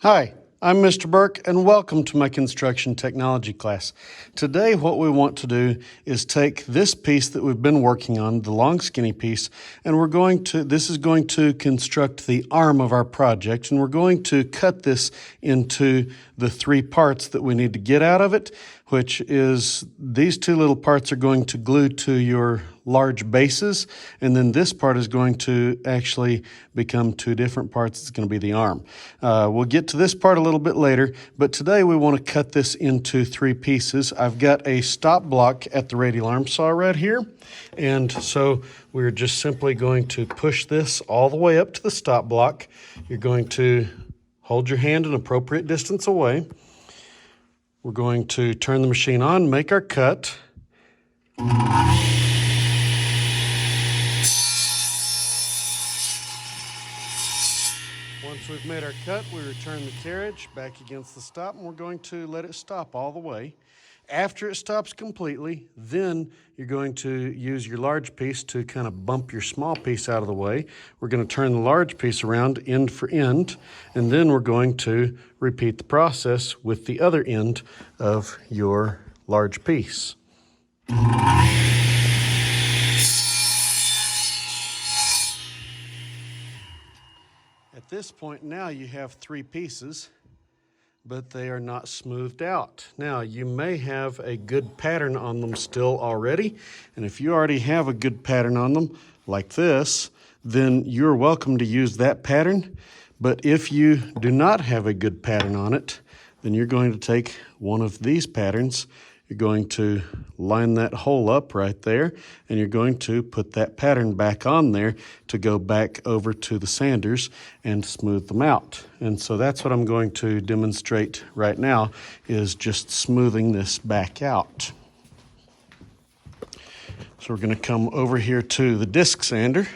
Hi, I'm Mr. Burke, and welcome to my construction technology class. Today, what we want to do is take this piece that we've been working on, the long skinny piece, and this is going to construct the arm of our project, and we're going to cut this into the three parts that we need to get out of it, which is these two little parts are going to glue to your large bases, and then this part is going to actually become two different parts. It's going to be the arm. We'll get to this part a little bit later, but today we want to cut this into three pieces. I've got a stop block at the radial arm saw right here, and so we're just simply going to push this all the way up to the stop block. You're going to hold your hand an appropriate distance away. We're going to turn the machine on, make our cut. Once we've made our cut, we return the carriage back against the stop, and we're going to let it stop all the way. After it stops completely, then you're going to use your large piece to kind of bump your small piece out of the way. We're going to turn the large piece around end for end, and then we're going to repeat the process with the other end of your large piece. At this point now you have three pieces, but they are not smoothed out. Now, you may have a good pattern on them still already, and if you already have a good pattern on them, like this, then you're welcome to use that pattern. But if you do not have a good pattern on it, then you're going to take one of these patterns. You're going to line that hole up right there, and you're going to put that pattern back on there to go back over to the sanders and smooth them out. And so that's what I'm going to demonstrate right now, is just smoothing this back out. So we're going to come over here to the disc sander.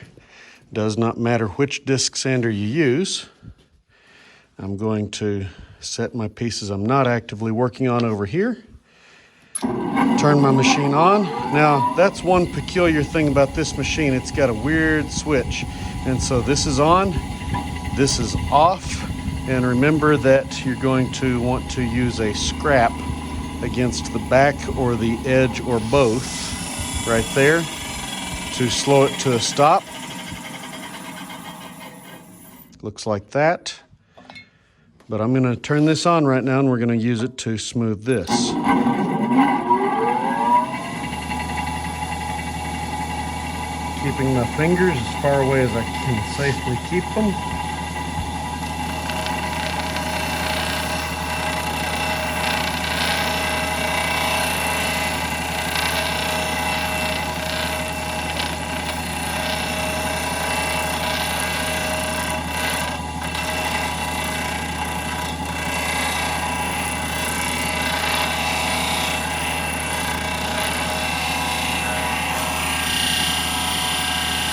Does not matter which disc sander you use. I'm going to set my pieces I'm not actively working on over here. Turn my machine on. Now, that's one peculiar thing about this machine. It's got a weird switch. And so this is on, this is off. And remember that you're going to want to use a scrap against the back or the edge or both right there to slow it to a stop. Looks like that. But I'm going to turn this on right now, and we're going to use it to smooth this. Keeping my fingers as far away as I can safely keep them.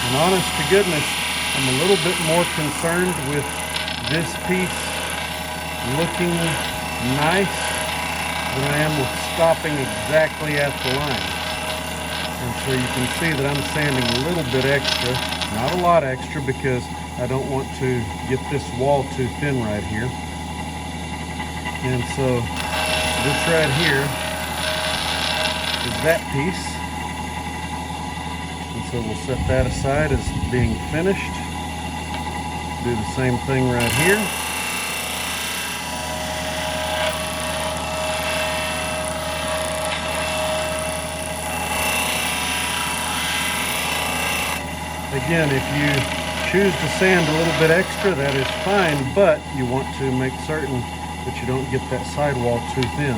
And honest to goodness, I'm a little bit more concerned with this piece looking nice than I am with stopping exactly at the line. And so you can see that I'm sanding a little bit extra, not a lot extra, because I don't want to get this wall too thin right here. And so this right here is that piece. So we'll set that aside as being finished. Do the same thing right here. Again, if you choose to sand a little bit extra, that is fine, but you want to make certain that you don't get that sidewall too thin.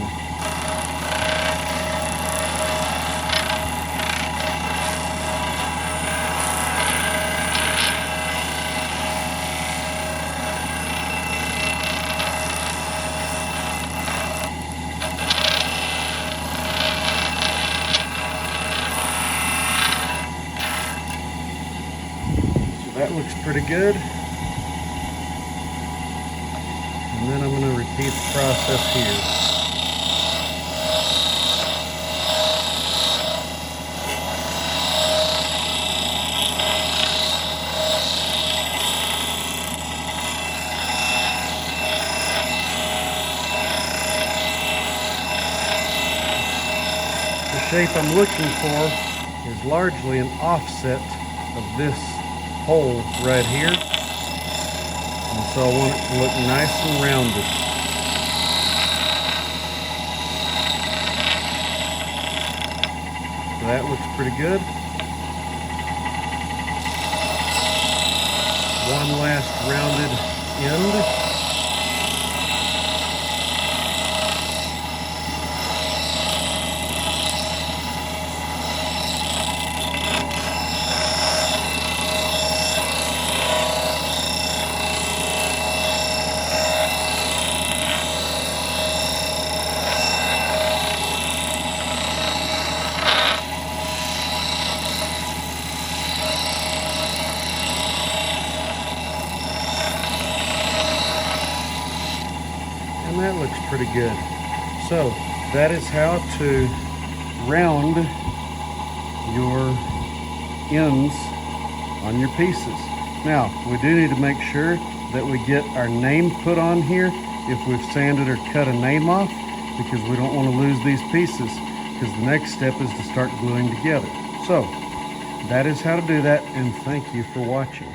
That looks pretty good. And then I'm going to repeat the process here. shape I'm looking for is largely an offset of this hole right here. And so I want it to look nice and rounded. So that looks pretty good. One last rounded end. And that looks pretty good. So that is how to round your ends on your pieces. Now, we do need to make sure that we get our name put on here if we've sanded or cut a name off, because we don't want to lose these pieces, because the next step is to start gluing together. So that is how to do that, and thank you for watching.